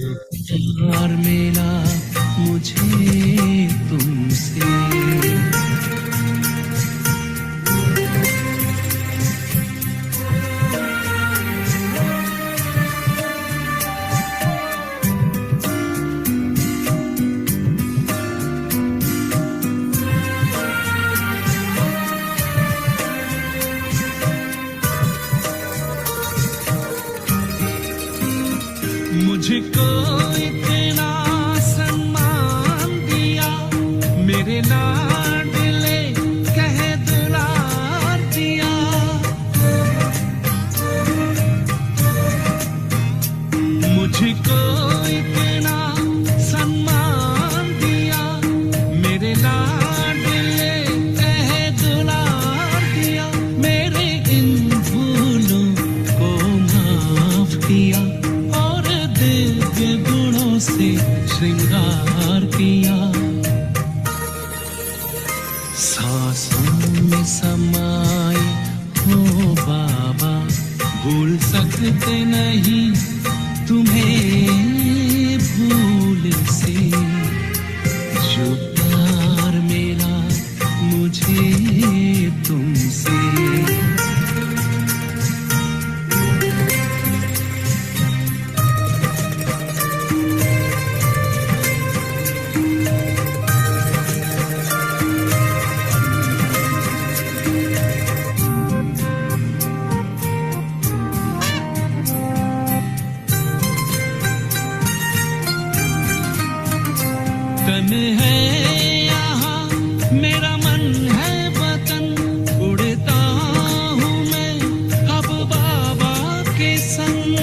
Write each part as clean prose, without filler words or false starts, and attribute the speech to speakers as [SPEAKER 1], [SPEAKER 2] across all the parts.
[SPEAKER 1] प्यार मिला मुझे तुमसे। मुझको इतना सम्मान दिया, मेरे लाडले कह दुलार दिया। मुझको इतना सम्मान दिया, मेरे लाडले कह दुलार दिया। मेरे इन भूलों को माफ किया और दिव्य गुणों से श्रृंगार किया। सांसों में समाए हो बाबा, भूल सकते नहीं तुम्हें भूल से। जो प्यार मिला मुझे तुमसे। तन है यहाँ मेरा मन है वतन, उड़ता हूँ मैं अब बाबा के संग।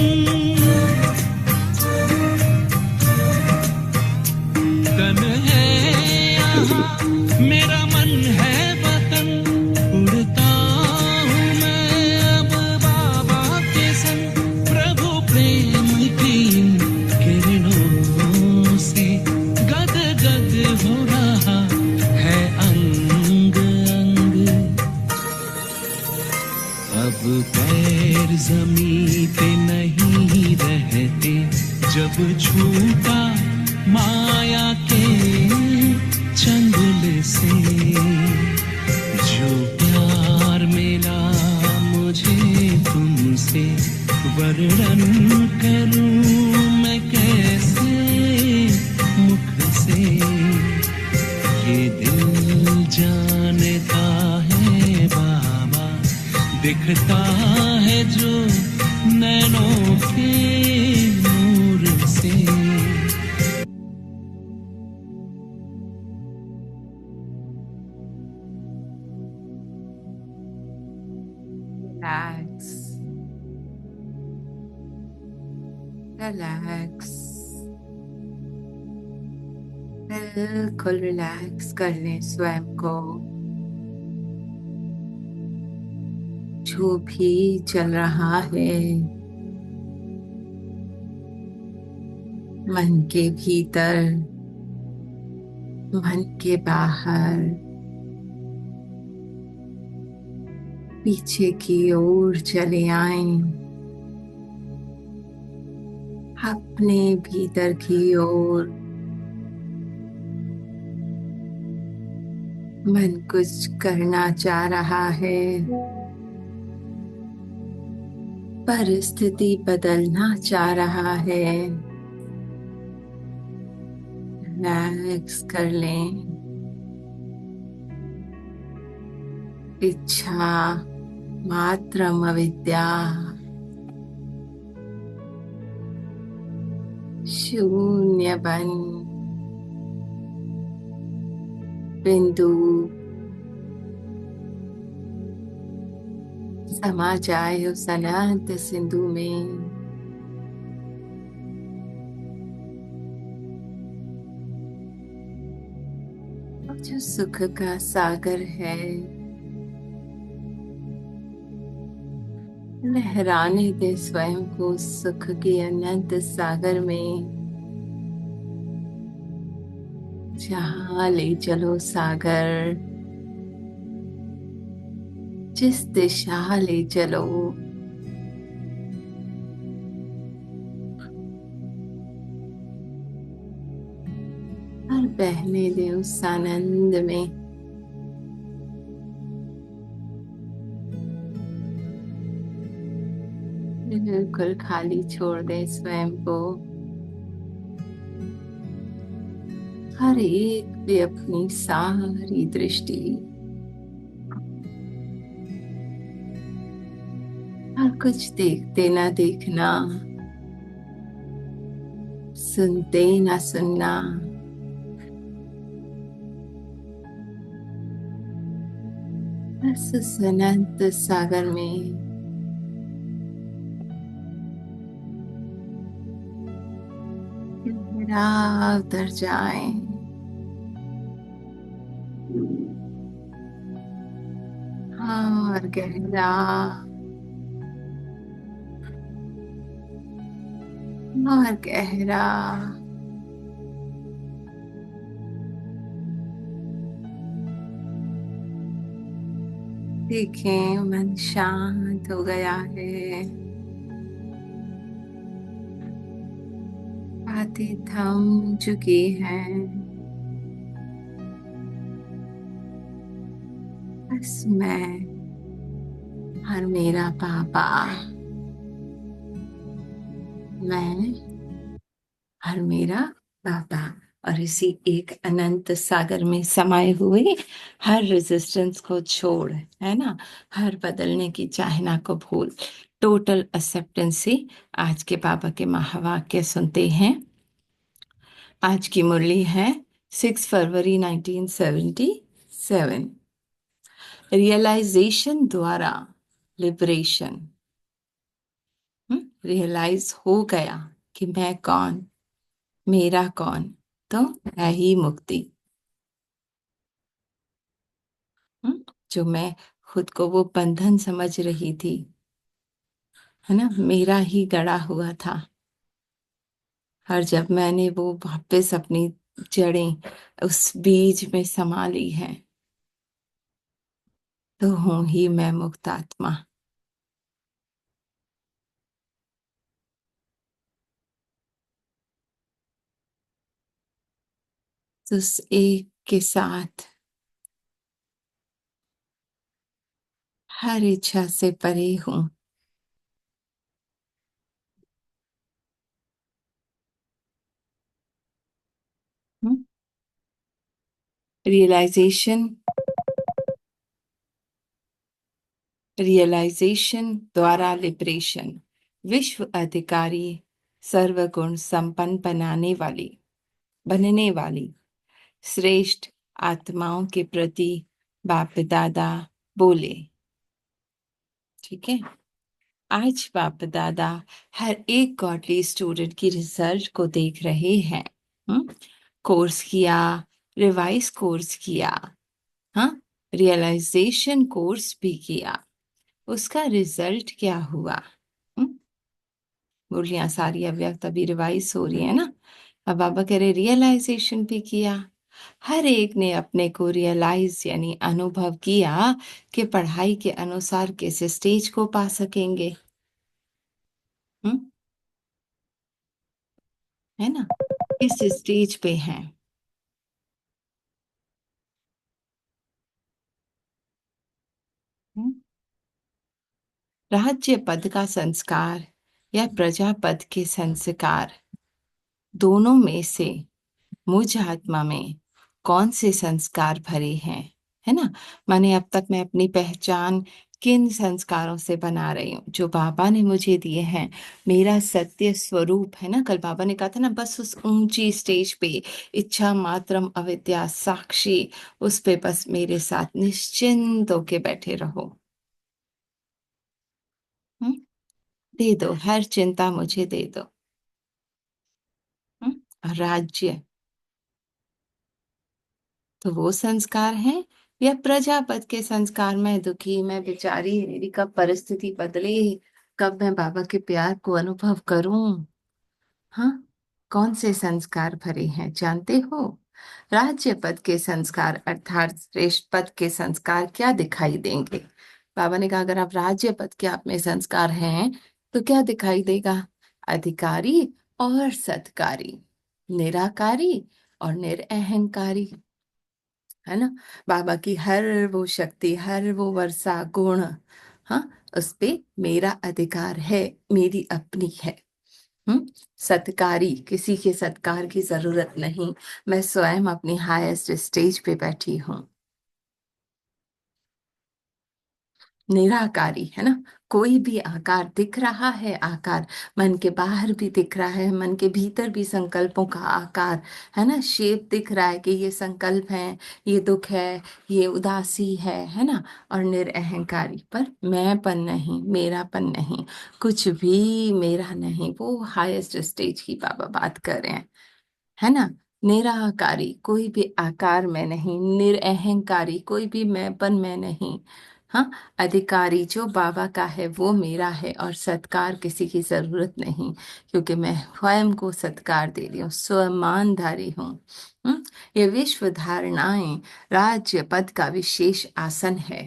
[SPEAKER 1] तन है यहाँ मेरा मन है वतन, उड़ता हूँ मैं अब बाबा के संग। प्रभु प्रेम की किरणों से गद गद हो रहा है अंग अंग। अब पैर जमीन पे नहीं रहते, जब छूटा माया के चंगुल से। जो प्यार मिला मुझे तुमसे, वर्णन करूं मैं कैसे मुख से। ये दिल जानता है बाबा, दिखता है जो नैनों के नूर से।
[SPEAKER 2] रिलैक्स, बिल्कुल रिलैक्स कर लें स्वयं को। जो भी चल रहा है मन के भीतर, मन के बाहर, पीछे की ओर चले आएं, अपने भीतर की ओर। मन कुछ करना चाह रहा है, परिस्थिति बदलना चाह रहा है। रिलैक्स कर लें। इच्छा मात्रम अविद्या, शून्य बन बिंदु समा जाए उस अनंत सिंधु में। जो सुख का सागर है, लहराने दे स्वयं को सुख के अनंत सागर में। जहाँ ले चलो सागर, जिस दिशा ले चलो, और बहने दे उस आनंद में। बिल्कुल खाली छोड़ दे स्वयं को। हर एक पे अपनी सारी दृष्टि, और कुछ देखते ना देखना, सुनते ना सुनना, बस उस अनंत सागर में गहरा उतर जाए। और गहरा, और गहरा। देखें मन शांत हो गया है, बातें थम चुकी हैं। बस मैं और मेरा पापा, मैं और मेरा पापा, और इसी एक अनंत सागर में समाये हुए हर रेजिस्टेंस को छोड़, है ना, हर बदलने की चाहना को भूल, टोटल एक्सेप्टेंस से आज के पापा के महावाक्य सुनते हैं। आज की मुरली है 6 फरवरी 1977। रियलाइजेशन द्वारा लिबरेशन। रियलाइज हो गया कि मैं कौन, मेरा कौन, तो है ही मुक्ति। जो मैं खुद को वो बंधन समझ रही थी, है ना, मेरा ही गड़ा हुआ था, और जब मैंने वो वापस अपनी जड़ें उस बीज में समा ली हैं, तो हूं ही मैं मुक्त आत्मा। तो उस एक के साथ हर इच्छा से परे हूं। रियलाइजेशन, रियलाइजेशन द्वारा लिबरेशन, विश्व अधिकारी, सर्वगुण संपन्न बनने वाली श्रेष्ठ आत्माओं के प्रति बाप दादा बोले। ठीक है, आज बाप दादा हर एक गॉडली स्टूडेंट की रिजल्ट को देख रहे हैं। कोर्स किया, रिवाइज कोर्स किया, हाँ, रियलाइजेशन कोर्स भी किया, उसका रिजल्ट क्या हुआ? मुरलियां सारी अव्यक्त अभी रिवाइज हो रही है ना। अब बाबा कह रहे रियलाइजेशन भी किया, हर एक ने अपने को रियलाइज यानी अनुभव किया कि पढ़ाई के अनुसार किस स्टेज को पा सकेंगे। है ना, किस स्टेज पे हैं। राज्य पद का संस्कार या प्रजा पद के संस्कार, दोनों में से मुझ आत्मा में कौन से संस्कार भरे हैं? है ना, माने अब तक मैं अपनी पहचान किन संस्कारों से बना रही हूँ? जो बाबा ने मुझे दिए हैं, मेरा सत्य स्वरूप, है ना। कल बाबा ने कहा था ना, बस उस ऊंची स्टेज पे इच्छा मात्रम अविद्या साक्षी, उस पे बस मेरे साथ निश्चिंत होके बैठे रहो। हम्म, दे दो, हर चिंता मुझे दे दो। राज्य, तो वो संस्कार है, या प्रजापत के संस्कार, मैं दुखी, मैं बेचारी, मेरी कब परिस्थिति बदले, कब मैं बाबा के प्यार को अनुभव करूं। हाँ, कौन से संस्कार भरे हैं जानते हो? राज्य पद के संस्कार अर्थात श्रेष्ठ पद के संस्कार क्या दिखाई देंगे? बाबा ने कहा अगर आप राज्य पद के आप में संस्कार हैं तो क्या दिखाई देगा? अधिकारी और सत्कारी, निराकारी और निरअहंकारी, है ना। बाबा की हर वो शक्ति, हर वो वर्षा गुण, हाँ, उस पे मेरा अधिकार है, मेरी अपनी है। सत्कारी, किसी के सत्कार की जरूरत नहीं, मैं स्वयं अपनी हाईएस्ट स्टेज पे बैठी हूँ। निराकारी, है ना। कोई भी आकार दिख रहा है, आकार मन के बाहर भी दिख रहा है, मन के भीतर भी संकल्पों का आकार, है ना, शेप दिख रहा है कि ये संकल्प है, ये दुख है, ये उदासी है ना। और निरअहंकारी, पर मैंपन नहीं, मेरापन नहीं, कुछ भी मेरा नहीं। वो हाईएस्ट स्टेज की बाबा बात कर रहे हैं, है ना। निराकारी, कोई भी आकार में नहीं, निरअहंकारी, कोई भी मैंपन में नहीं। हाँ, अधिकारी जो बाबा का है वो मेरा है, और सत्कार किसी की जरूरत नहीं, क्योंकि मैं स्वयं को सत्कार दे रही हूँ, स्वमानधारी हूँ। ये विश्व धारणाएं राज्य पद का विशेष आसन है।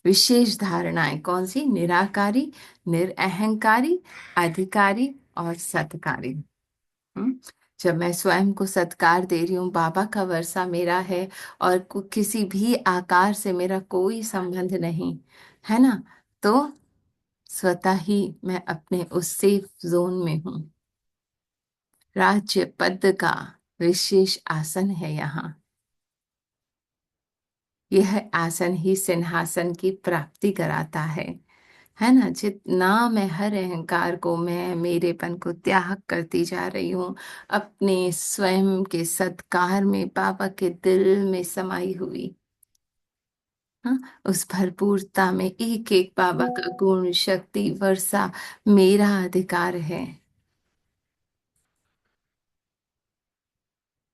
[SPEAKER 2] विशेष धारणाएं कौन सी? निराकारी, निरअहंकारी, अधिकारी और सत्कारी। हम्म, जब मैं स्वयं को सत्कार दे रही हूँ, बाबा का वर्षा मेरा है, और किसी भी आकार से मेरा कोई संबंध नहीं, है ना, तो स्वतः ही मैं अपने उस सेफ जोन में हूँ। राज्य पद का विशेष आसन है यहाँ। यह आसन ही सिंहासन की प्राप्ति कराता है ना। जितना मैं हर अहंकार को, मैं मेरेपन को त्याग करती जा रही हूँ, अपने स्वयं के सत्कार में बाबा के दिल में समाई हुई, हाँ, उस भरपूरता में एक एक बाबा का गुण, शक्ति, वर्षा मेरा अधिकार है।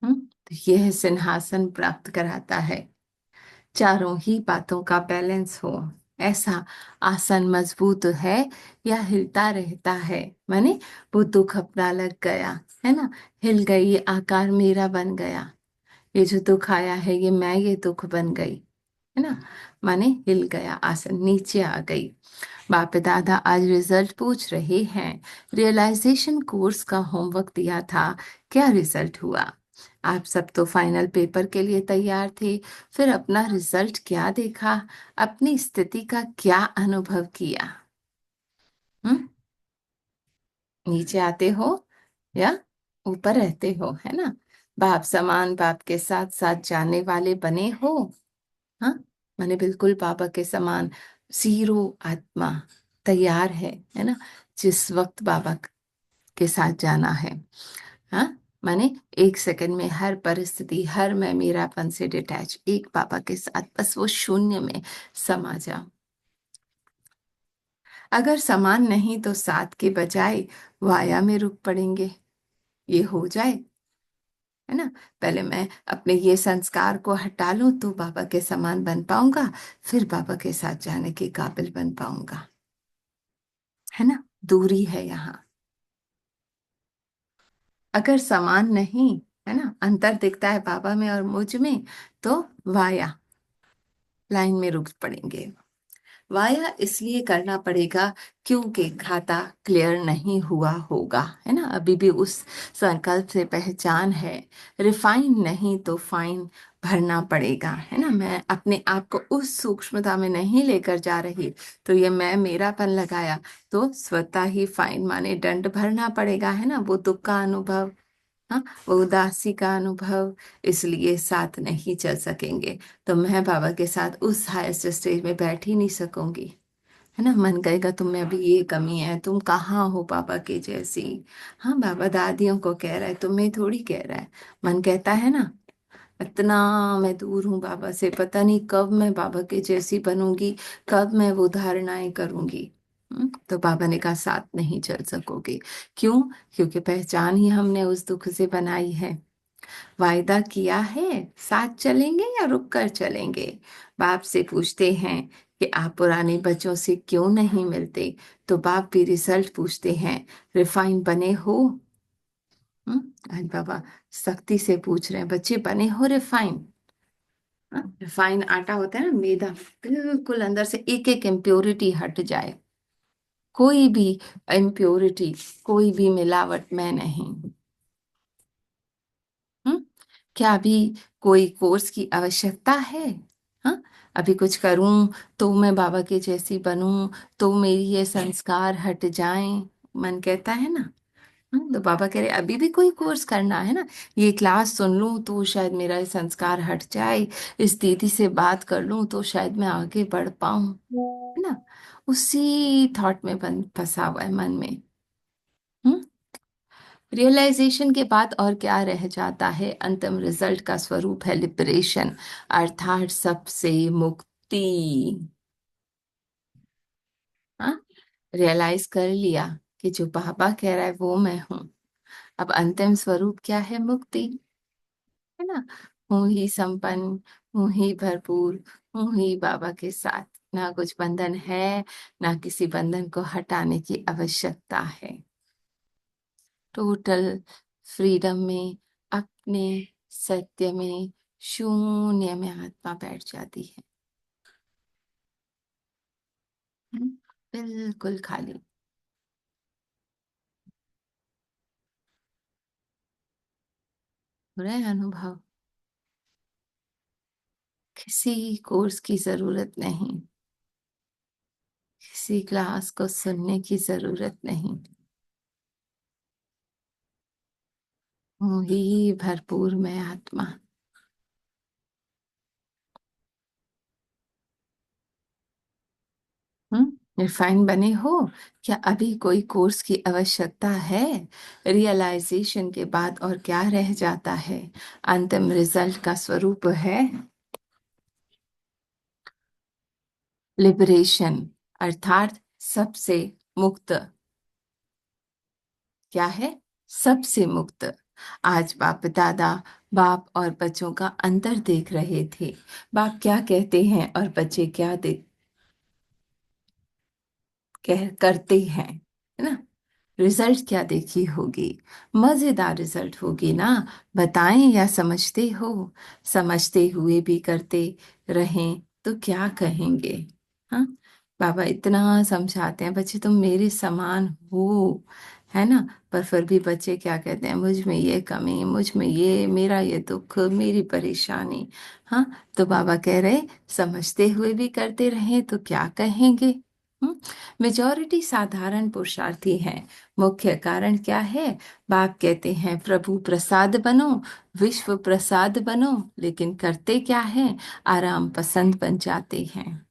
[SPEAKER 2] तो यह सिंहासन प्राप्त कराता है। चारों ही बातों का बैलेंस हो ऐसा आसन मजबूत है या हिलता रहता है। माने वो दुख अपना लग गया, है ना, हिल गई, ये आकार मेरा बन गया, ये जो दुख आया है ये मैं, ये दुख बन गई, है ना। माने हिल गया, आसन नीचे आ गई। बाप दादा आज रिजल्ट पूछ रहे हैं। रियलाइजेशन कोर्स का होमवर्क दिया था, क्या रिजल्ट हुआ? आप सब तो फाइनल पेपर के लिए तैयार थे, फिर अपना रिजल्ट क्या देखा? अपनी स्थिति का क्या अनुभव किया? हम्म, नीचे आते हो या ऊपर रहते हो, है ना। बाप समान, बाप के साथ साथ जाने वाले बने हो। हाँ, मैंने बिल्कुल बाबा के समान जीरो आत्मा तैयार है ना, जिस वक्त बाबा के साथ जाना है। हाँ, माने एक सेकंड में हर परिस्थिति, हर मैं मेरापन से डिटैच, एक बाबा के साथ बस वो शून्य में समा जाओ। अगर समान नहीं तो सात के बजाय वाया में रुक पड़ेंगे, ये हो जाए, है ना। पहले मैं अपने ये संस्कार को हटा लूं तो बाबा के समान बन पाऊंगा, फिर बाबा के साथ जाने के काबिल बन पाऊंगा, है ना। दूरी है यहाँ। अगर समान नहीं, है ना, अंतर दिखता है बाबा में और मुझ में, तो वाया लाइन में रुक पड़ेंगे। वाया इसलिए करना पड़ेगा क्योंकि खाता क्लियर नहीं हुआ होगा, है ना। अभी भी उस संकल्प से पहचान है। रिफाइन नहीं तो फाइन भरना पड़ेगा, है ना। मैं अपने आप को उस सूक्ष्मता में नहीं लेकर जा रही, तो ये मैं मेरापन लगाया, तो स्वतः ही फाइन माने दंड भरना पड़ेगा, है ना। वो दुख का अनुभव, हाँ, वो उदासी का अनुभव, इसलिए साथ नहीं चल सकेंगे। तो मैं बाबा के साथ उस हाईएस्ट स्टेज में बैठ ही नहीं सकूंगी, है ना। मन कहेगा तुम में अभी ये कमी है, तुम कहाँ हो बाबा के जैसी। हाँ, बाबा दादियों को कह रहा है, तुम्हें थोड़ी कह रहा है। मन कहता है ना, इतना मैं दूर हूँ बाबा से, पता नहीं कब मैं बाबा के जैसी बनूंगी, कब मैं वो धारणाएं करूंगी। तो बाबा ने कहा साथ नहीं चल सकोगे। क्यों? क्योंकि पहचान ही हमने उस दुख से बनाई है। वायदा किया है, साथ चलेंगे या रुक कर चलेंगे। बाप से पूछते हैं कि आप पुराने बच्चों से क्यों नहीं मिलते, तो बाप भी रिजल्ट पूछते हैं, रिफाइन बने हो? आज बाबा सख्ती से पूछ रहे हैं, बच्चे बने हो रिफाइन? रिफाइन आटा होता है ना, मैदा, बिल्कुल अंदर से एक एक इम्प्योरिटी हट जाए, कोई भी इम्प्योरिटी, कोई भी मिलावट मैं नहीं। क्या अभी कोई कोर्स की आवश्यकता है? हाँ, अभी कुछ करूं तो मैं बाबा के जैसी बनूं, तो मेरी ये संस्कार हट जाएं, मन कहता है ना। तो बाबा कह रहे अभी भी कोई कोर्स करना है ना, ये क्लास सुन लूं तो शायद मेरा ये संस्कार हट जाए, इस दीदी से बात कर लूं तो शायद मैं आगे बढ़ पाऊं, है ना। उसी थॉट में बन फंसा हुआ है मन में। हम्म। रियलाइजेशन के बाद और क्या रह जाता है? अंतिम रिजल्ट का स्वरूप है लिबरेशन, अर्थात सबसे मुक्ति। हाँ, रियलाइज कर लिया कि जो बाबा कह रहा है वो मैं हूँ। अब अंतिम स्वरूप क्या है? मुक्ति, है ना। हूँ ही संपन्न, हूँ ही भरपूर, हूँ ही बाबा के साथ। ना कुछ बंधन है, ना किसी बंधन को हटाने की आवश्यकता है। टोटल फ्रीडम में, अपने सत्य में, शून्य में आत्मा बैठ जाती है। हम्म, बिल्कुल खाली। हो रहा है अनुभव? किसी कोर्स की जरूरत नहीं, किसी क्लास को सुनने की जरूरत नहीं। हूँ ही भरपूर मैं आत्मा। रिफाइन बने हो? क्या अभी कोई कोर्स की आवश्यकता है? रियलाइजेशन के बाद और क्या रह जाता है? अंतिम रिजल्ट का स्वरूप है लिबरेशन, अर्थात सबसे मुक्त। क्या है? सबसे मुक्त। आज बाप दादा बाप और बच्चों का अंतर देख रहे थे। बाप क्या कहते हैं और बच्चे क्या कह करते हैं, है ना। रिजल्ट क्या देखी होगी? मजेदार रिजल्ट होगी ना। बताएं या समझते हो? समझते हुए भी करते रहें तो क्या कहेंगे? हाँ, बाबा इतना समझाते हैं, बच्चे तुम मेरे समान हो, है ना। पर फिर भी बच्चे क्या कहते हैं? मुझ में ये कमी, मुझ में ये, मेरा ये दुख, मेरी परेशानी। हाँ, तो बाबा कह रहे समझते हुए भी करते रहें तो क्या कहेंगे? मेजॉरिटी साधारण पुरुषार्थी हैं। मुख्य कारण क्या है? बाप कहते हैं प्रभु प्रसाद बनो, विश्व प्रसाद बनो, लेकिन करते क्या है? आराम पसंद बन जाते हैं।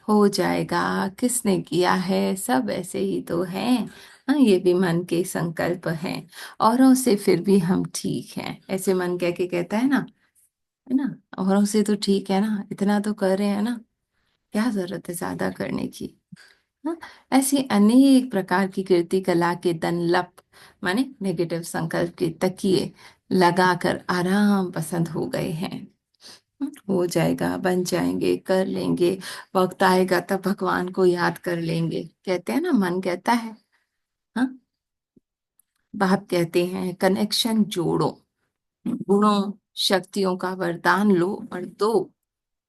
[SPEAKER 2] हो जाएगा, किसने किया है, सब ऐसे ही तो हैं। हाँ, ये भी मन के संकल्प हैं। औरों से फिर भी हम ठीक हैं, ऐसे मन कह के कहता है ना। औरों से तो ठीक है ना, इतना तो कर रहे हैं ना, क्या जरूरत है ज्यादा करने की। हाँ, ऐसी अनेक प्रकार की कृति कला के दनलप, माने नेगेटिव संकल्प के तकिए लगाकर आराम पसंद हो गए हैं। हो जाएगा, बन जाएंगे, कर लेंगे, वक्त आएगा तब भगवान को याद कर लेंगे, कहते हैं ना, मन कहता है। हाँ, बाप कहते हैं कनेक्शन जोड़ो, गुणों शक्तियों का वरदान लो और दो।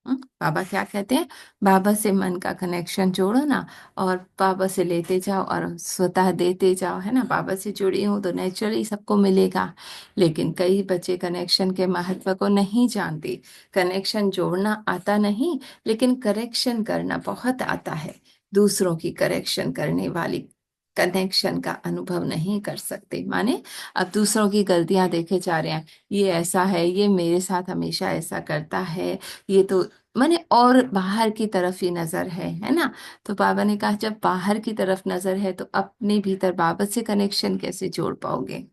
[SPEAKER 2] बाबा क्या कहते हैं? बाबा से मन का कनेक्शन जोड़ो ना, और बाबा से लेते जाओ और स्वतः देते जाओ, है ना। बाबा से जुड़ी हूँ तो नेचुरली सबको मिलेगा। लेकिन कई बच्चे कनेक्शन के महत्व को नहीं जानते। कनेक्शन जोड़ना आता नहीं, लेकिन करेक्शन करना बहुत आता है। दूसरों की करेक्शन करने वाली कनेक्शन का अनुभव नहीं कर सकते, माने अब दूसरों की गलतियां देखे जा रहे हैं, ये ऐसा है, ये मेरे साथ हमेशा ऐसा करता है, ये तो माने और बाहर की तरफ ही नजर है ना। तो बाबा ने कहा जब बाहर की तरफ नजर है तो अपने भीतर बाबा से कनेक्शन कैसे जोड़ पाओगे?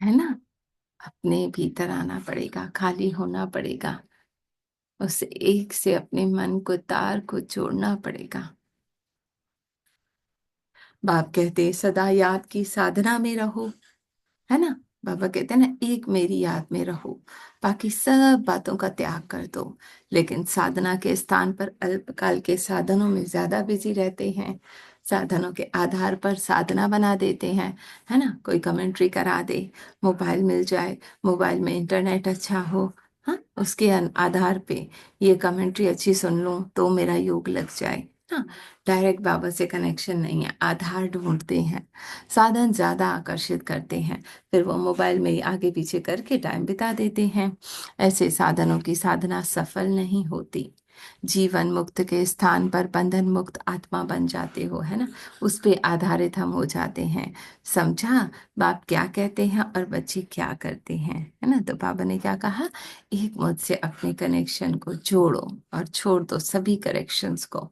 [SPEAKER 2] है ना। अपने भीतर आना पड़ेगा, खाली होना पड़ेगा, उस एक से अपने मन को तार को जोड़ना पड़ेगा। बाप कहते सदा याद की साधना में रहो, है ना। बाबा कहते हैं ना, एक मेरी याद में रहो, बाकी सब बातों का त्याग कर दो। लेकिन साधना के स्थान पर अल्पकाल के साधनों में ज्यादा बिजी रहते हैं। साधनों के आधार पर साधना बना देते हैं, है ना। कोई कमेंट्री करा दे, मोबाइल मिल जाए, मोबाइल में इंटरनेट अच्छा हो, हाँ, उसके आधार पे ये कमेंट्री अच्छी सुन लूं तो मेरा योग लग जाए। हाँ, डायरेक्ट बाबा से कनेक्शन नहीं है, आधार ढूंढते हैं, साधन ज्यादा आकर्षित करते हैं, फिर वो मोबाइल में ही आगे पीछे करके टाइम बिता देते हैं। ऐसे साधनों की साधना सफल नहीं होती। जीवन मुक्त के स्थान पर बंधन मुक्त आत्मा बन जाते हो, है ना, उस पे आधारित हम हो जाते हैं। समझा, बाप क्या कहते हैं और बच्चे क्या करते हैं, है ना। तो बाबा ने क्या कहा, एक मुझसे अपने कनेक्शन को जोड़ो और छोड़ दो सभी करेक्शंस को।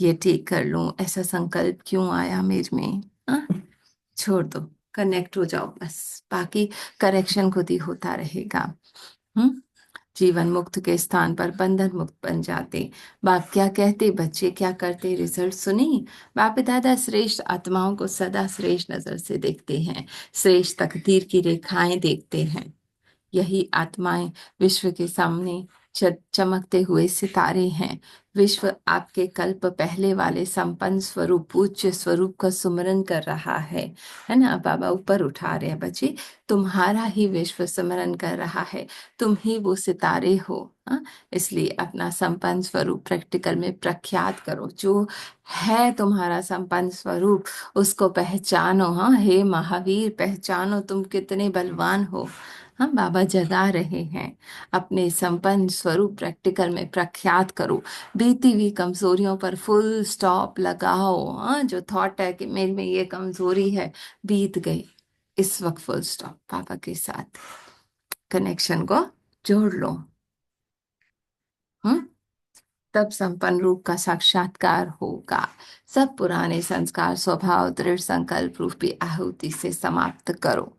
[SPEAKER 2] ये ठीक कर लूं, ऐसा संकल्प क्यों आया मेरे में, हाँ? छोड़ दो, कनेक्ट हो जाओ बस, बाकी करेक्शन खुद ही होता रहेगा। हम्म जीवन मुक्त के स्थान पर बंधन मुक्त बन जाते। बाप क्या कहते, बच्चे क्या करते, रिजल्ट सुनी। बाप दादा श्रेष्ठ आत्माओं को सदा श्रेष्ठ नजर से देखते हैं, श्रेष्ठ तकदीर की रेखाएं देखते हैं। यही आत्माएं विश्व के सामने चमकते हुए सितारे हैं। विश्व आपके कल्प पहले वाले संपन्न स्वरूप पूज्य स्वरूप का सुमरन कर रहा है ना। बाबा ऊपर उठा रहे हैं, बच्चे तुम्हारा ही विश्व सुमरन कर रहा है, तुम ही वो सितारे हो। हाँ, इसलिए अपना संपन्न स्वरूप प्रैक्टिकल में प्रख्यात करो, जो है तुम्हारा संपन्न स्वरूप उसको पहचानो। हाँ, हे महावीर, पहचानो तुम कितने बलवान हो। हम बाबा जगा रहे हैं, अपने संपन्न स्वरूप प्रैक्टिकल में प्रख्यात करो। बीती हुई कमजोरियों पर फुल स्टॉप लगाओ। हाँ, जो थॉट है कि मेरे में ये कमजोरी है, बीत गई, इस वक्त फुल स्टॉप, पापा के साथ कनेक्शन को जोड़ लो। हम्म तब संपन्न रूप का साक्षात्कार होगा। सब पुराने संस्कार स्वभाव दृढ़ संकल्प रूपी आहुति से समाप्त करो।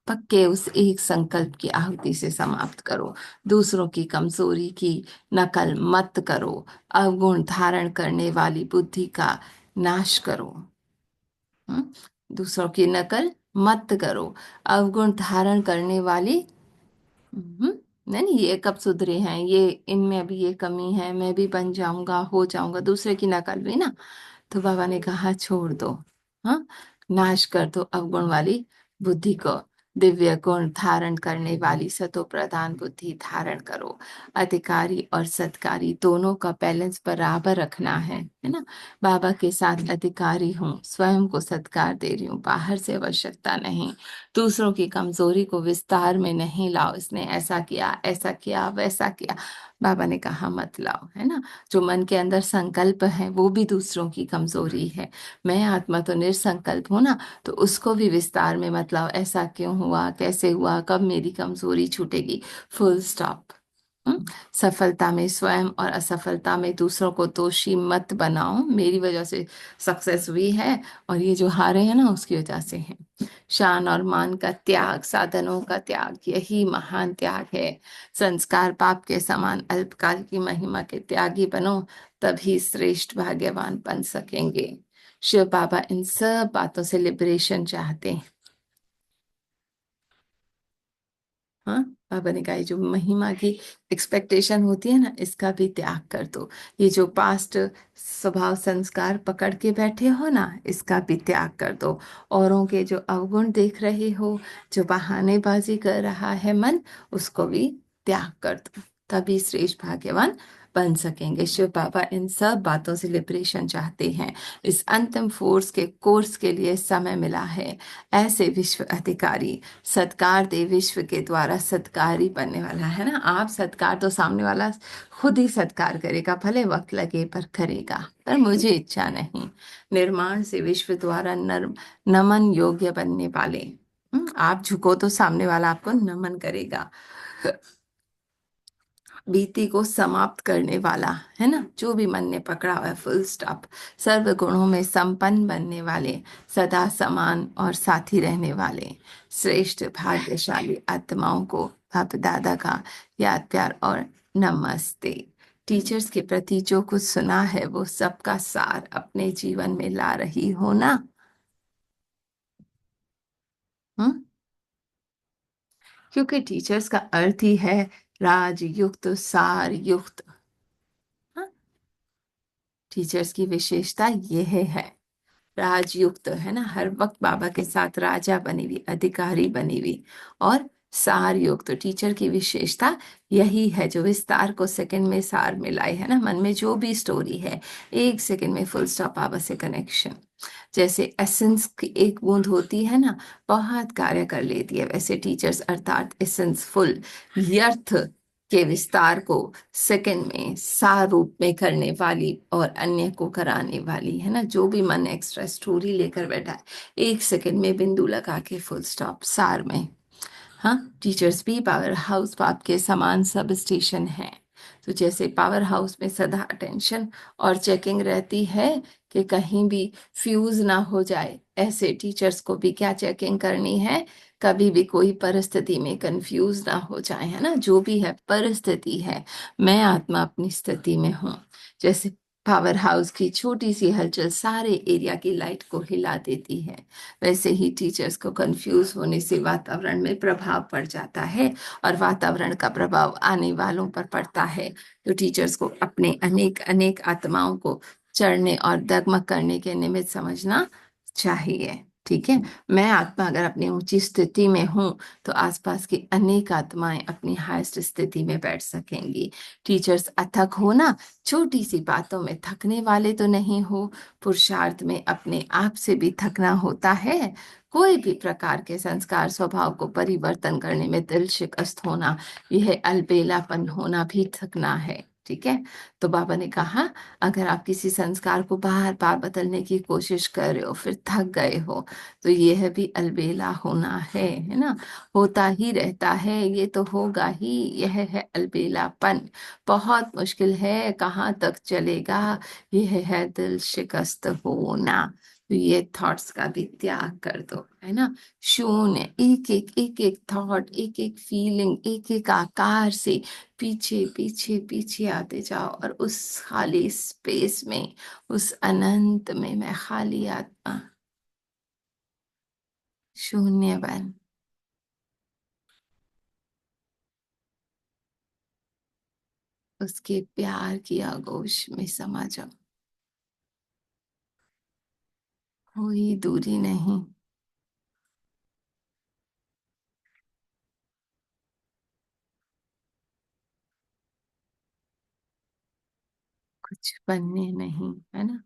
[SPEAKER 2] पक्के उस एक संकल्प की आहुति से समाप्त करो। दूसरों की कमजोरी की नकल मत करो। अवगुण धारण करने वाली बुद्धि का नाश करो। हम्म? दूसरों की नकल मत करो। अवगुण धारण करने वाली, नहीं नहीं, ये कब सुधरे हैं, ये इनमें अभी ये कमी है, मैं भी बन जाऊंगा, हो जाऊंगा, दूसरे की नकल भी ना। तो बाबा ने कहा छोड़ दो। हाँ, नाश कर दो अवगुण वाली बुद्धि को। दिव्य गुण धारण करने वाली सतो प्रधान बुद्धि धारण करो। अधिकारी और सत्कारी दोनों का बैलेंस बराबर रखना है ना। बाबा के साथ अधिकारी हूँ, स्वयं को सत्कार दे रही हूँ, बाहर से आवश्यकता नहीं। दूसरों की कमजोरी को विस्तार में नहीं लाओ, इसने ऐसा किया वैसा किया। बाबा ने कहा मत लाओ, है ना। जो मन के अंदर संकल्प है वो भी दूसरों की कमजोरी है। मैं आत्मा तो निरसंकल्प हूं ना, तो उसको भी विस्तार में मत लाओ, ऐसा क्यों हुआ, कैसे हुआ, कब मेरी कमजोरी छूटेगी, फुल स्टॉप। सफलता में स्वयं और असफलता में दूसरों को दोषी मत बनाओ। मेरी वजह से सक्सेस हुई है और ये जो हारे हैं ना उसकी वजह से है। शान और मान का त्याग, साधनों का त्याग, यही महान त्याग है। संस्कार पाप के समान अल्पकाल की महिमा के त्यागी बनो, तभी श्रेष्ठ भाग्यवान बन सकेंगे। शिव बाबा इन सब बातों से लिबरेशन चाहते हैं। हाँ, बाबा ने कहा ये जो महिमा की एक्सपेक्टेशन होती है ना, इसका भी त्याग कर दो। ये जो पास्ट स्वभाव संस्कार पकड़ के बैठे हो ना, इसका भी त्याग कर दो। औरों के जो अवगुण देख रहे हो, जो बहानेबाजी कर रहा है मन, उसको भी त्याग कर दो, तभी श्रेष्ठ भाग्यवान बन सकेंगे। शिव बाबा इन सब बातों से लिबरेशन चाहते हैं। इस अंतिम फोर्स के कोर्स के लिए समय मिला है। ऐसे विश्व अधिकारी सत्कार दे, विश्व के द्वारा सत्कारी बनने वाला है ना। आप सत्कार तो सामने वाला खुद ही सत्कार करेगा, भले वक्त लगे पर करेगा, पर मुझे इच्छा नहीं। निर्माण से विश्व द्वारा नमन योग्य बनने वाले, आप झुको तो सामने वाला आपको नमन करेगा। बीती को समाप्त करने वाला, है ना, जो भी मन ने पकड़ा हुआ है, फुल स्टॉप। सर्व गुणों में संपन्न बनने वाले, सदा समान और साथी रहने वाले श्रेष्ठ भाग्यशाली आत्माओं को बाप दादा का याद प्यार और नमस्ते। टीचर्स के प्रति जो कुछ सुना है वो सबका सार अपने जीवन में ला रही हो ना। हम्म क्योंकि टीचर्स का अर्थ ही है राजयुक्त सार युक्त। हाँ, टीचर्स की विशेषता यह है, राजयुक्त, है ना, हर वक्त बाबा के साथ राजा बनी हुई, अधिकारी बनी हुई और सार योग तो टीचर की विशेषता यही है, जो विस्तार को सेकंड में सार में लाए, है ना। मन में जो भी स्टोरी है, एक सेकंड में फुल स्टॉप आवर से कनेक्शन। जैसे एसेंस की एक बूंद होती है ना, बहुत कार्य कर लेती है, वैसे टीचर्स अर्थात एसेंसफुल अर्थ के विस्तार को सेकंड में सार रूप में करने वाली और अन्य को कराने वाली, है ना। जो भी मन एक्स्ट्रा स्टोरी लेकर बैठा है, एक सेकंड में बिंदु लगा के फुल स्टॉप सार में। हाँ, टीचर्स भी पावर हाउस बाप के समान सब स्टेशन है। तो जैसे पावर हाउस में सदा अटेंशन और चेकिंग रहती है कि कहीं भी फ्यूज ना हो जाए, ऐसे टीचर्स को भी क्या चेकिंग करनी है, कभी भी कोई परिस्थिति में कंफ्यूज ना हो जाए, है ना। जो भी है परिस्थिति है, मैं आत्मा अपनी स्थिति में हूँ। जैसे पावर हाउस की छोटी सी हलचल सारे एरिया की लाइट को हिला देती है, वैसे ही टीचर्स को कंफ्यूज होने से वातावरण में प्रभाव पड़ जाता है, और वातावरण का प्रभाव आने वालों पर पड़ता है। तो टीचर्स को अपने अनेक अनेक आत्माओं को चढ़ने और डगमग करने के निमित्त समझना चाहिए। ठीक है, मैं आत्मा अगर अपनी ऊंची स्थिति में हूँ, तो आसपास की अनेक आत्माएं अपनी हाईएस्ट स्थिति में बैठ सकेंगी। टीचर्स अथक हो ना, छोटी सी बातों में थकने वाले तो नहीं हो, पुरुषार्थ में अपने आप से भी थकना होता है। कोई भी प्रकार के संस्कार स्वभाव को परिवर्तन करने में दिल शिकस्त होना, यह अलबेलापन होना भी थकना है। ठीक है, तो बाबा ने कहा, अगर आप किसी संस्कार को बार बार बदलने की कोशिश कर रहे हो, फिर थक गए हो, तो यह भी अलबेला होना है ना। होता ही रहता है, ये तो होगा ही, यह है अलबेलापन। बहुत मुश्किल है, कहाँ तक चलेगा, यह है दिल शिकस्त होना। तो ये थॉट्स का भी त्याग कर दो, है ना। शून्य, एक एक थॉट, एक एक फीलिंग, एक एक आकार से पीछे पीछे पीछे आते जाओ, और उस खाली स्पेस में, उस अनंत में मैं खाली आत्मा, शून्य बन उसके प्यार की आगोश में समा जाओ। कोई दूरी नहीं, कुछ बनने नहीं, है ना।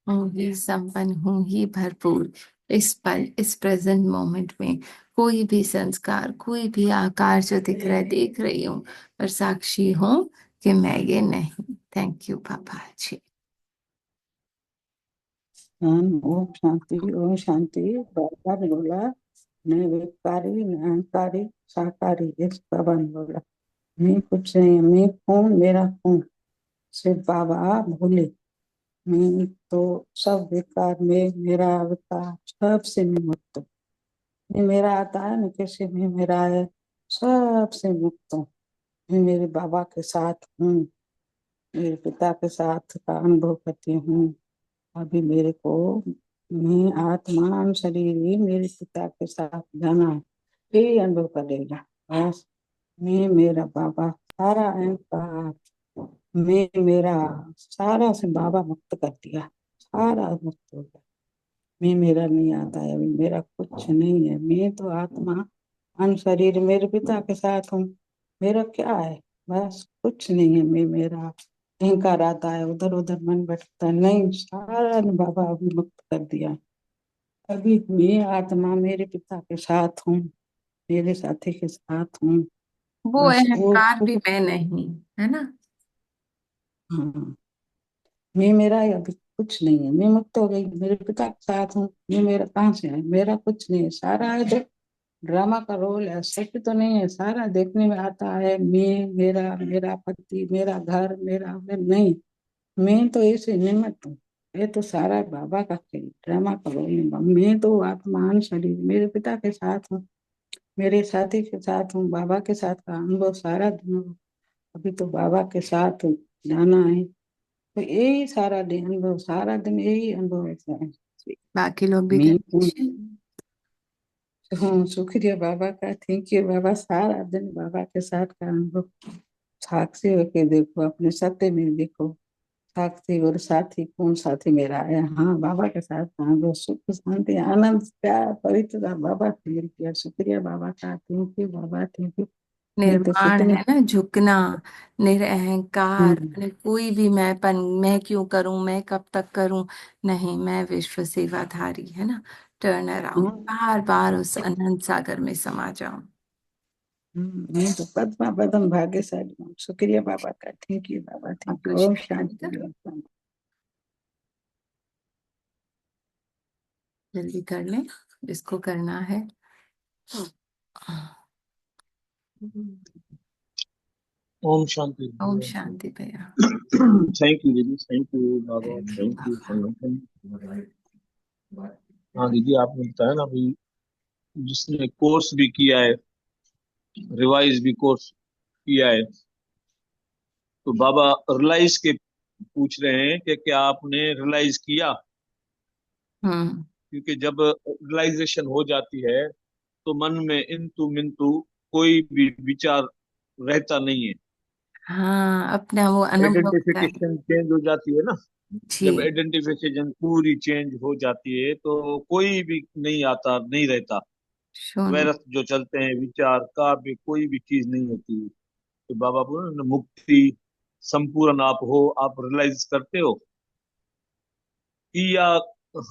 [SPEAKER 2] हूँ ही संपन्न, हूँ ही भरपूर। इस पल, इस प्रेजेंट मोमेंट में कोई भी संस्कार, कोई भी आकार जो दिख रहा है, देख रही हूँ, पर साक्षी हूँ कि मैं ये नहीं। थैंक यू पापा जी।
[SPEAKER 3] ओम शांति, ओम शांति। बाबा ने बोला, निर्विकारी, निरंकारी, साकारी। इस बाबा ने बोला, मैं कुछ नहीं, मैं खून, मेरा खून। सिर्फ बाबा भोले, मैं तो सब विकार में, मेरा विकार सब से मैं मुक्त हूँ। मैं मेरा आता है न, कैसे मैं मेरा है, सब से मुक्त हूँ। मैं मेरे बाबा के साथ हूँ, मेरे पिता के साथ का अनुभव करती हूँ। अभी मेरे को, मैं आत्मा शरीर ही मेरे पिता के साथ जाना है, यही अनुभव करेगा। बस मैं मेरा बाबा सारा अहंकार, मैं मेरा सारा से बाबा मुक्त कर दिया, सारा मुक्त हो गया। मैं मेरा नहीं आता है, अभी मेरा कुछ नहीं है। मैं तो आत्मा अन शरीर मेरे पिता के साथ हूँ। मेरा क्या है, बस कुछ नहीं है। मैं मेरा अहंकार आता है, उधर उधर मन भटकता है, नहीं, सारा ने बाबा अभी मुक्त कर दिया। अभी मैं आत्मा मेरे पिता के साथ हूँ, मेरे साथी के साथ हूँ।
[SPEAKER 2] वो
[SPEAKER 3] बस वो
[SPEAKER 2] अहंकार
[SPEAKER 3] कुछ,
[SPEAKER 2] भी मैं नहीं, है ना।
[SPEAKER 3] हाँ, मैं मेरा है, अभी कुछ नहीं है। मैं मुक्त हो गई, मेरे पिता के साथ हूँ। मैं मेरा कहाँ से है, मेरा कुछ नहीं है। सारा है जो ड्रामा का रोल है, सच तो नहीं है। सारा देखने में आता है, मैं, मेरा, मेरा पति, मेरा घर, मेरा, मैं नहीं। मैं तो ऐसे निमित्त हूँ। ये तो सारा बाबा का खेल, ड्रामा का रोल है। मैं तो आत्मान शरीर मेरे पिता के साथ हूँ, मेरे साथी के साथ हूँ, बाबा के साथ का अनुभव सारा दिन। अभी तो बाबा के साथ जाना है, तो यही सारा दिन अनुभव, सारा दिन यही अनुभव होता है।
[SPEAKER 2] बाकी लोग भी
[SPEAKER 3] मैं हूँ,
[SPEAKER 2] करें।
[SPEAKER 3] हाँ, शुक्रिया बाबा का, थैंक यू बाबा। सारा दिन बाबा के साथ का अनुभव, साक्षी होके देखो, अपने सत्य में देखो, साथी और साथी कौन साथी मेरा है? हाँ, बाबा के साथ। हाँ, जो सुख शांति आनंद प्यार पवित्रता बाबा से मिलती है। शुक्रिया बाबा का, थैंक यू बाबा, थैंक यू। मैं तो
[SPEAKER 2] निर्वाण
[SPEAKER 3] कितनी
[SPEAKER 2] है ना, झुकना, निरअहंकार,
[SPEAKER 3] हम्म,
[SPEAKER 2] कोई भी मैंपन, मैं क्यों करूं, मैं कब तक करूं, नहीं, मैं विश्व सेवाधारी, है ना, टर्न अराउंड,
[SPEAKER 3] हम्म,
[SPEAKER 2] बार बार उस अनंत सागर में समा जाऊं।
[SPEAKER 3] मैं तो पद्मा पदम भाग्यशाली हूँ। शुक्रिया बाबा का, थैंक यू बाबा, थैंक
[SPEAKER 2] आपका
[SPEAKER 3] यू। ओम
[SPEAKER 2] शुक्रिया।
[SPEAKER 3] शांति, ओम शांति।
[SPEAKER 2] जल्दी कर लें, जिसको करना है।
[SPEAKER 4] ओम शांति।
[SPEAKER 2] ओम शांति भैया।
[SPEAKER 4] थैंक यू दीदी, थैंक यू बाबा,
[SPEAKER 2] थैंक यू
[SPEAKER 4] थैंक यू
[SPEAKER 2] बाबा।
[SPEAKER 4] संगठन। हाँ दीदी, आपने बताया ना अभी, जिसने कोर्स भी किया है, रिवाइज भी कोर्स किया है, तो बाबा रियलाइज के पूछ रहे हैं कि क्या आपने रियलाइज किया?
[SPEAKER 2] हम्म।
[SPEAKER 4] क्योंकि जब रियलाइजेशन हो जाती है तो मन में इंतु मिंतु कोई भी विचार रहता नहीं है।
[SPEAKER 2] हाँ, अपना वो अनुभव कर।
[SPEAKER 4] आइडेंटिफिकेशन चेंज हो जाती है ना। जब
[SPEAKER 2] जी।
[SPEAKER 4] आइडेंटिफिकेशन पूरी चेंज हो जाती है तो कोई भी नहीं आता, नहीं रहता।
[SPEAKER 2] शून्य।
[SPEAKER 4] वैरस जो चलते हैं, विचार का भी कोई भी चीज नहीं होती। तो बाबा बोले ना, मुक्ति संपूर्ण आप हो, आप रियलाइज करते हो कि या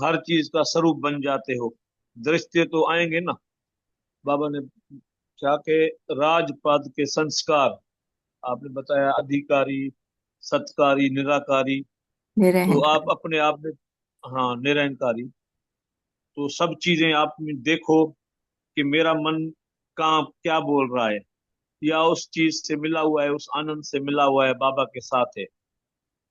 [SPEAKER 4] हर चीज का स्वरूप बन जाते हो। दृश्य तो आएंगे ना। बाबा ने क्या के राजपद के संस्कार आपने बताया, अधिकारी, सत्कारी, निराकारी। तो आप
[SPEAKER 2] निरहंकार।
[SPEAKER 4] अपने आप में, हाँ, निरंकारी। तो सब चीजें आप में देखो कि मेरा मन कहाँ क्या बोल रहा है, या उस चीज से मिला हुआ है, उस आनंद से मिला हुआ है, बाबा के साथ है।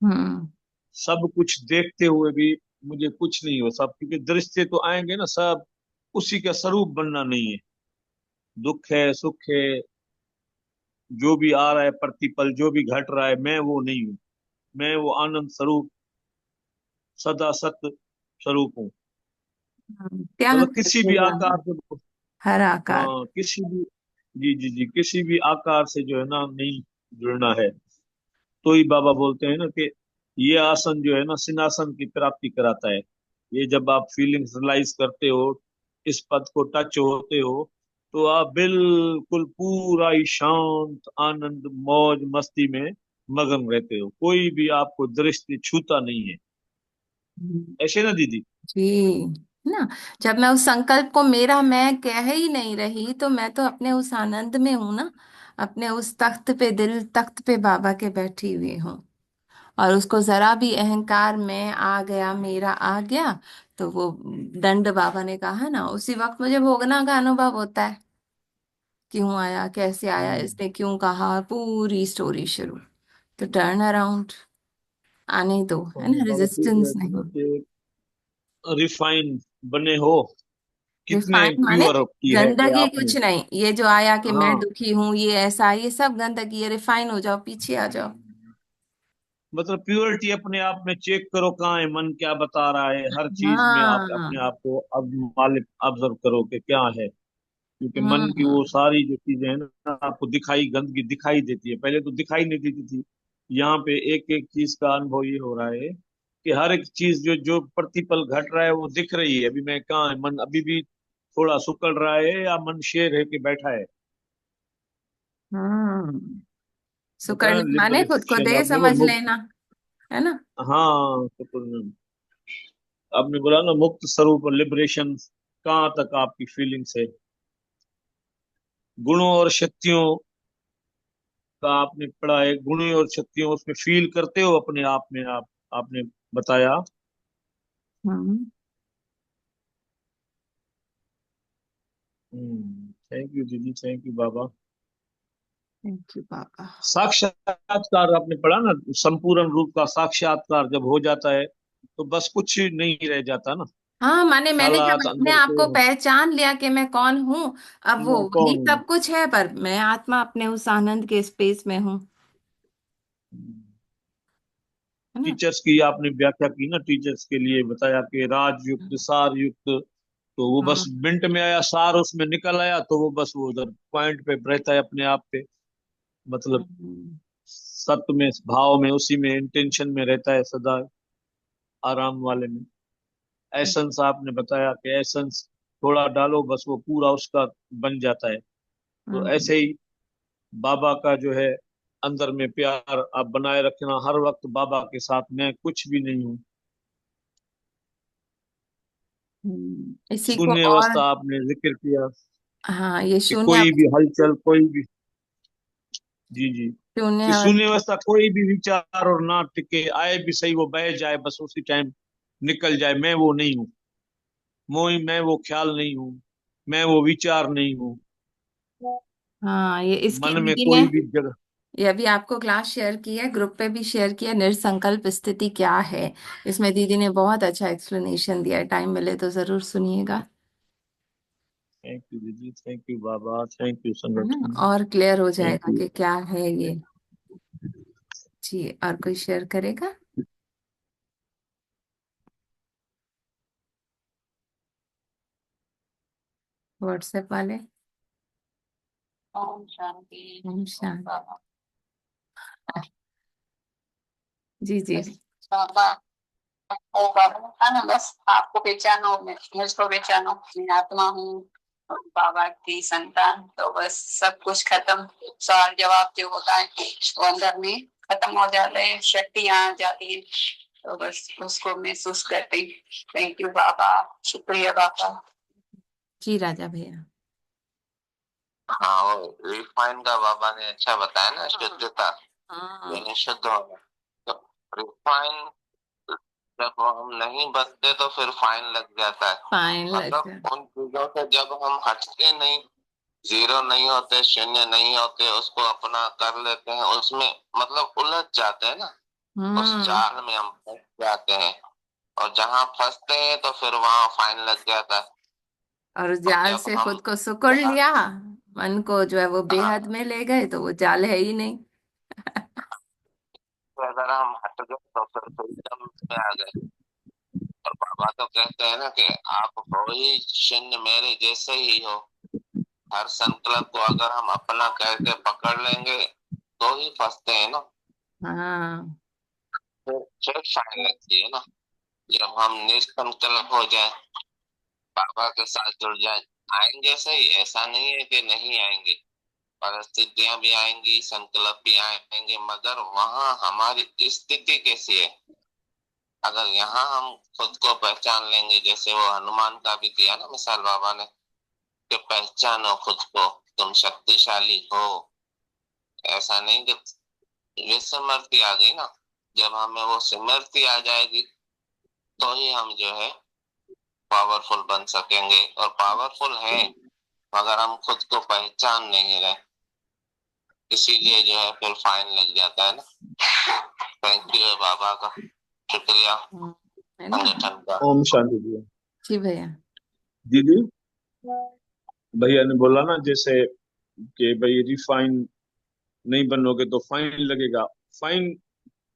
[SPEAKER 2] हम्म।
[SPEAKER 4] सब कुछ देखते हुए भी मुझे कुछ नहीं हो सब, क्योंकि दृश्य तो आएंगे ना सब, उसी का स्वरूप बनना नहीं है। दुख है, सुख है, जो भी आ रहा है प्रतिपल, जो भी घट रहा है, मैं वो नहीं हूँ। मैं वो आनंद स्वरूप, सदा सत्य स्वरूप हूँ।
[SPEAKER 2] त्याग
[SPEAKER 4] मतलब किसी
[SPEAKER 2] करके
[SPEAKER 4] भी
[SPEAKER 2] जाना,
[SPEAKER 4] आकार से,
[SPEAKER 2] हर आकार।
[SPEAKER 4] हाँ, किसी भी, जी जी जी, किसी भी आकार से जो है ना, नहीं जुड़ना है। तो ही बाबा बोलते हैं ना कि ये आसन जो है ना, सिंहासन की प्राप्ति कराता है। ये जब आप फीलिंग्स रियलाइज करते हो, इस पद को टच होते हो, तो आप बिल्कुल पूरा ही शांत, आनंद, मौज मस्ती में मगन रहते हो। कोई भी आपको दृष्टि छूता नहीं है।
[SPEAKER 2] हम्म।
[SPEAKER 4] ऐसे ना दीदी?
[SPEAKER 2] जी। ना, जब मैं उस संकल्प को मेरा मैं कह ही नहीं रही, तो मैं तो अपने उस आनंद में हूं ना, अपने उस तख्त पे, दिल तख्त पे बाबा के बैठी हुई हूँ। और उसको जरा भी अहंकार में आ गया, मेरा आ गया, तो वो दंड, बाबा ने कहा ना, उसी वक्त मुझे भोगना का अनुभव होता है। क्यों आया, कैसे आया,
[SPEAKER 4] हम्म।
[SPEAKER 2] इसने क्यों कहा, पूरी स्टोरी शुरू। तो टर्न अराउंड आने दो, है ना,
[SPEAKER 4] बाबा पूछ
[SPEAKER 2] रेजिस्टेंस
[SPEAKER 4] रहे थे ना
[SPEAKER 2] नहीं।
[SPEAKER 4] कि रिफाइन बने हो, कितने
[SPEAKER 2] रिफाइन माने
[SPEAKER 4] प्योर की है कि
[SPEAKER 2] गंदगी
[SPEAKER 4] आपने,
[SPEAKER 2] कुछ नहीं, ये जो आया कि मैं
[SPEAKER 4] हाँ,
[SPEAKER 2] दुखी हूं, ये ऐसा, ये सब गंदगी है, रिफाइन हो जाओ, पीछे आ जाओ।
[SPEAKER 4] मतलब प्योरिटी अपने आप में चेक करो, कहाँ है मन, क्या बता रहा है। हर चीज में आप अपने
[SPEAKER 2] हाँ।
[SPEAKER 4] आप को अब मालिक ऑब्जर्व करो कि क्या है। क्योंकि मन की वो
[SPEAKER 2] हम्म।
[SPEAKER 4] सारी जो चीजें हैं ना, आपको दिखाई, गंदगी दिखाई देती है। पहले तो दिखाई नहीं देती थी। यहाँ पे एक एक चीज का अनुभव ये हो रहा है कि हर एक चीज जो जो प्रतिपल घट रहा है वो दिख रही है। अभी मैं कहाँ है, मन अभी भी थोड़ा सुकड़ रहा है, या मन शेर है कि बैठा है।
[SPEAKER 2] हम्म।
[SPEAKER 4] बताया
[SPEAKER 2] सुकड़ना माने खुद को
[SPEAKER 4] लिबरेशन,
[SPEAKER 2] दे
[SPEAKER 4] अब देखो
[SPEAKER 2] समझ
[SPEAKER 4] मुक्त,
[SPEAKER 2] लेना, है ना।
[SPEAKER 4] हाँ, तो आपने बोला ना, मुक्त स्वरूप, लिबरेशन, कहाँ तक आपकी फीलिंग्स है। गुणों और शक्तियों का आपने पढ़ा है, गुणों और शक्तियों उसमें फील करते हो अपने आप में आप, आपने बताया।
[SPEAKER 2] हम्म।
[SPEAKER 4] थैंक यू दीदी, थैंक यू बाबा।
[SPEAKER 2] थैंक यू पापा।
[SPEAKER 4] साक्षात्कार आपने पढ़ा ना, संपूर्ण रूप का साक्षात्कार जब हो जाता है तो बस कुछ नहीं रह जाता ना।
[SPEAKER 2] हाँ, माने मैंने जब
[SPEAKER 4] हालात
[SPEAKER 2] अपने
[SPEAKER 4] अंदर
[SPEAKER 2] आप को
[SPEAKER 4] से,
[SPEAKER 2] पहचान लिया कि मैं कौन हूँ, अब वो
[SPEAKER 4] मैं
[SPEAKER 2] वही
[SPEAKER 4] कौन हूँ।
[SPEAKER 2] सब कुछ है, पर मैं आत्मा अपने उस आनंद के स्पेस में हूँ, है ना।
[SPEAKER 4] टीचर्स की आपने व्याख्या की ना, टीचर्स के लिए बताया कि राजयुक्त, सार युक्त। तो वो बस
[SPEAKER 2] हाँ।
[SPEAKER 4] मिनट में आया, सार उसमें निकल आया, तो वो बस वो उधर पॉइंट पे रहता है अपने आप पे। मतलब
[SPEAKER 2] हम्म।
[SPEAKER 4] सत्य में, भाव में, उसी में, इंटेंशन में रहता है सदा, आराम वाले में। एसेंस आपने बताया कि एसेंस थोड़ा डालो बस वो पूरा उसका बन जाता है। तो
[SPEAKER 2] हम्म,
[SPEAKER 4] ऐसे ही बाबा का जो है अंदर में प्यार आप बनाए रखना हर वक्त बाबा के साथ। मैं कुछ भी नहीं हूँ।
[SPEAKER 2] इसी को
[SPEAKER 4] शून्य
[SPEAKER 2] और
[SPEAKER 4] अवस्था आपने जिक्र किया
[SPEAKER 2] हाँ, ये
[SPEAKER 4] कि
[SPEAKER 2] शून्य
[SPEAKER 4] कोई भी हलचल, कोई भी, जी जी,
[SPEAKER 2] शून्य
[SPEAKER 4] कि शून्य
[SPEAKER 2] अवस्था।
[SPEAKER 4] अवस्था कोई भी विचार और ना टिके, आए भी सही वो बह जाए, बस उसी टाइम निकल जाए। मैं वो नहीं हूँ, मैं वो ख्याल नहीं हूँ, मैं वो विचार नहीं हूँ।
[SPEAKER 2] हाँ, ये इसकी
[SPEAKER 4] मन में
[SPEAKER 2] दीदी ने
[SPEAKER 4] कोई भी जगह।
[SPEAKER 2] ये अभी आपको क्लास शेयर की है, ग्रुप पे भी शेयर किया, निर्संकल्प स्थिति क्या है। इसमें दीदी ने बहुत अच्छा एक्सप्लेनेशन दिया है, टाइम मिले तो जरूर सुनिएगा।
[SPEAKER 4] थैंक यू दीदी, थैंक यू बाबा, थैंक यू
[SPEAKER 2] है ना,
[SPEAKER 4] संगठन,
[SPEAKER 2] और क्लियर हो
[SPEAKER 4] थैंक
[SPEAKER 2] जाएगा
[SPEAKER 4] यू।
[SPEAKER 2] कि क्या है ये। जी, और कोई शेयर करेगा? व्हाट्सएप वाले।
[SPEAKER 5] ओम शांति।
[SPEAKER 2] ओम शांति। जी जी।
[SPEAKER 5] बस बाबा, ओ बाबा था ना, बस आपको पहचानो, मुझको पहचानो, मैं आत्मा हूँ और बाबा की संतान। तो बस सब कुछ खत्म, सवाल जवाब जो होता है वो अंदर में खत्म हो जाता है, शक्ति आ जाती है। तो बस उसको महसूस करते हैं। थैंक यू बाबा, शुक्रिया बाबा।
[SPEAKER 2] जी राजा भैया।
[SPEAKER 6] हाँ, वो रिफाइन का बाबा ने अच्छा बताया ना, शुद्धता,
[SPEAKER 2] हाँ,
[SPEAKER 6] यानी शुद्ध होना। तो रिफाइन जब हम नहीं बचते तो फिर फाइन लग जाता है।
[SPEAKER 2] फाइन लग
[SPEAKER 6] मतलब
[SPEAKER 2] गया।
[SPEAKER 6] उन चीजों से जब हम हटते नहीं, जीरो नहीं होते, शून्य नहीं होते, उसको अपना कर लेते हैं, उसमें मतलब उलझ जाते हैं ना, उस जाल में हम फंस जाते हैं। और जहाँ फंसते हैं तो फिर वहां फाइन लग जाता है।
[SPEAKER 2] और उस
[SPEAKER 6] और
[SPEAKER 2] जाल
[SPEAKER 6] जब
[SPEAKER 2] से
[SPEAKER 6] हम
[SPEAKER 2] खुद को सुकड़ लिया, मन को जो है वो बेहद में ले गए, तो वो जाल है ही नहीं।
[SPEAKER 6] अगर हम हट गए तो फिर फ्रीडम में आ गए। और बाबा तो कहते हैं ना कि आप हो ही शून्य, मेरे जैसे ही हो। हर संकल्प को अगर हम अपना करके पकड़ लेंगे तो ही फंसते हैं ना,
[SPEAKER 2] हाँ,
[SPEAKER 6] फिर फाइन लगती है ना। जब हम निष्कंकल्प हो जाए, बाबा के साथ जुड़ जाए, आएंगे सही, ऐसा नहीं है कि नहीं आएंगे, परिस्थितियां भी आएंगी, संकल्प भी आएंगे, मगर वहां हमारी स्थिति कैसी है। अगर यहाँ हम खुद को पहचान लेंगे, जैसे वो हनुमान का भी किया ना मिसाल बाबा ने, कि पहचानो खुद को, तुम शक्तिशाली हो। ऐसा नहीं कि ये स्मृति आ गई ना, जब हमें वो स्मृति आ जाएगी तो ही हम जो है पावरफुल बन सकेंगे। और पावरफुल हैं मगर हम खुद को पहचान नहीं रहे, इसीलिए जो है फिर फाइन लग जाता है ना। थैंक यू बाबा का, शुक्रिया
[SPEAKER 2] है ना।
[SPEAKER 6] संगठन का।
[SPEAKER 4] ओम शांति जी।
[SPEAKER 2] जी भैया।
[SPEAKER 4] दीदी, भैया ने बोला ना जैसे कि भाई रिफाइन नहीं बनोगे तो फाइन लगेगा। फाइन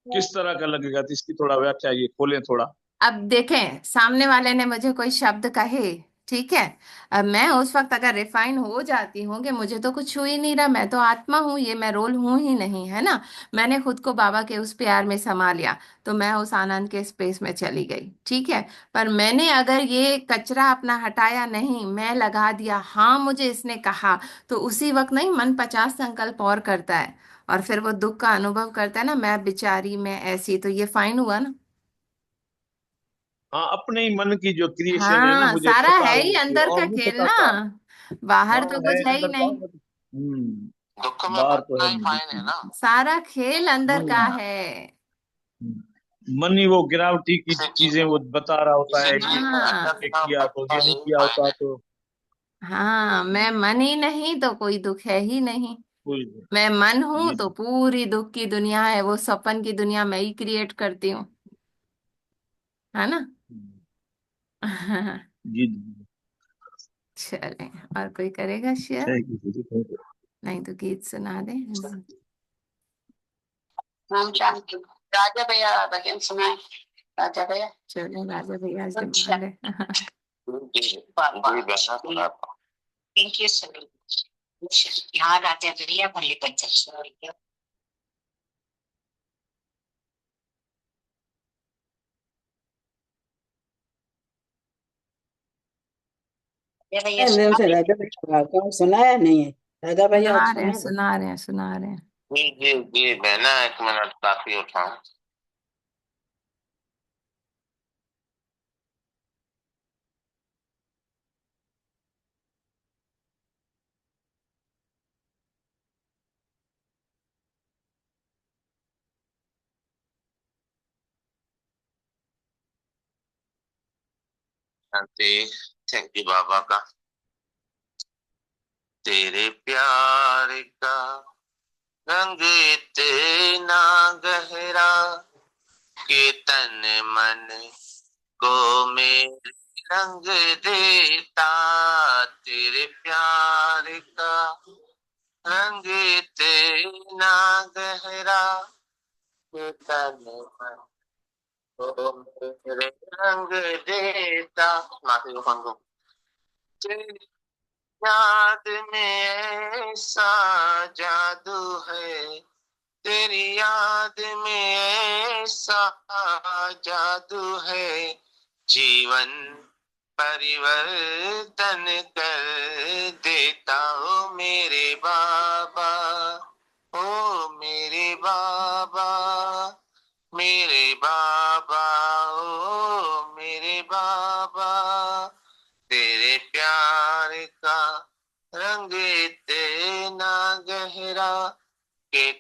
[SPEAKER 4] किस तरह का लगेगा, तो इसकी थोड़ा व्याख्या ये खोलें थोड़ा।
[SPEAKER 2] अब देखें, सामने वाले ने मुझे कोई शब्द कहे, ठीक है, अब मैं उस वक्त अगर रिफाइन हो जाती हूँ कि मुझे तो कुछ छू ही नहीं रहा, मैं तो आत्मा हूँ, ये मैं रोल हूँ ही नहीं, है ना। मैंने खुद को बाबा के उस प्यार में समा लिया, तो मैं उस आनंद के स्पेस में चली गई, ठीक है। पर मैंने अगर ये कचरा अपना हटाया नहीं, मैं लगा दिया, हाँ मुझे इसने कहा, तो उसी वक्त नहीं, मन 50 संकल्प और करता है, और फिर वो दुख का अनुभव करता है ना, मैं बेचारी, मैं ऐसी, तो ये फाइन हुआ ना।
[SPEAKER 4] हाँ, अपने ही मन की जो क्रिएशन है ना,
[SPEAKER 2] हाँ,
[SPEAKER 4] मुझे
[SPEAKER 2] सारा
[SPEAKER 4] पता
[SPEAKER 2] है
[SPEAKER 4] है
[SPEAKER 2] ही
[SPEAKER 4] वो
[SPEAKER 2] अंदर
[SPEAKER 4] और
[SPEAKER 2] का
[SPEAKER 4] नहीं
[SPEAKER 2] खेल
[SPEAKER 4] पता
[SPEAKER 2] ना,
[SPEAKER 4] था।
[SPEAKER 2] बाहर
[SPEAKER 4] हाँ,
[SPEAKER 2] तो
[SPEAKER 4] है
[SPEAKER 2] कुछ है ही
[SPEAKER 4] अंदर का।
[SPEAKER 2] नहीं।
[SPEAKER 6] दुख में
[SPEAKER 4] बाहर तो
[SPEAKER 6] फंसना
[SPEAKER 4] है
[SPEAKER 6] ही
[SPEAKER 4] नहीं
[SPEAKER 6] फाइन है
[SPEAKER 4] बिल्कुल।
[SPEAKER 6] ना।
[SPEAKER 2] सारा खेल अंदर का
[SPEAKER 4] हम्म,
[SPEAKER 2] है।
[SPEAKER 4] मन ही वो गिरावटी की चीजें
[SPEAKER 6] इसीलिए
[SPEAKER 4] वो बता रहा होता है कि
[SPEAKER 6] इसीलिए
[SPEAKER 2] हाँ,
[SPEAKER 4] ये
[SPEAKER 6] हटना
[SPEAKER 4] किया तो,
[SPEAKER 6] बचना
[SPEAKER 4] ये नहीं
[SPEAKER 6] यही
[SPEAKER 4] किया
[SPEAKER 6] फाइन
[SPEAKER 4] होता
[SPEAKER 6] है।
[SPEAKER 4] तो
[SPEAKER 2] हाँ, मैं मन ही नहीं तो कोई दुख है ही नहीं।
[SPEAKER 4] कोई नहीं।
[SPEAKER 2] मैं मन हूं
[SPEAKER 4] जी
[SPEAKER 2] तो
[SPEAKER 4] जी।
[SPEAKER 2] पूरी दुख की दुनिया है, वो सपन की दुनिया मैं ही क्रिएट करती हूँ, है ना।
[SPEAKER 4] जी जी।
[SPEAKER 2] चले, और कोई करेगा शेयर?
[SPEAKER 4] थैंक यू दीदी, थैंक यू।
[SPEAKER 2] नहीं तो गीत सुना दे।
[SPEAKER 5] ओम शांति। राजा भैया भजन सुनाए। राजा भैया।
[SPEAKER 2] चलो राजा भैया आज
[SPEAKER 5] अच्छा।
[SPEAKER 2] डिमांड है।
[SPEAKER 6] जी बहना सुना।
[SPEAKER 5] Thank you sir. यहाँ राजा भैया भले बच्चा ये भैया
[SPEAKER 3] दिन से राधा भैया कौन सुनाया नहीं है। राधा भैया
[SPEAKER 2] सुना रहे हैं,
[SPEAKER 3] सुना दो।
[SPEAKER 2] सुना रहे हैं, सुना रहे हैं।
[SPEAKER 6] जी जी जी बहना, 1 मिनट काफी उठाऊं। शांति। थैंक यू बाबा का। तेरे प्यार का रंग इतना गहरा कि तन मन को मेरे रंग देता। तेरे प्यार का रंग इतना गहरा कि तन मन को मेरे रंग देता। माफी को फोन को। तेरी याद में ऐसा जादू है, तेरी याद में ऐसा जादू है, जीवन परिवर्तन कर देता। ओ मेरे बाबा, ओ मेरे बाबा, मेरे बाबा, ओ मेरे बाबा। तेरे प्यार का रंग इतना गहरा कि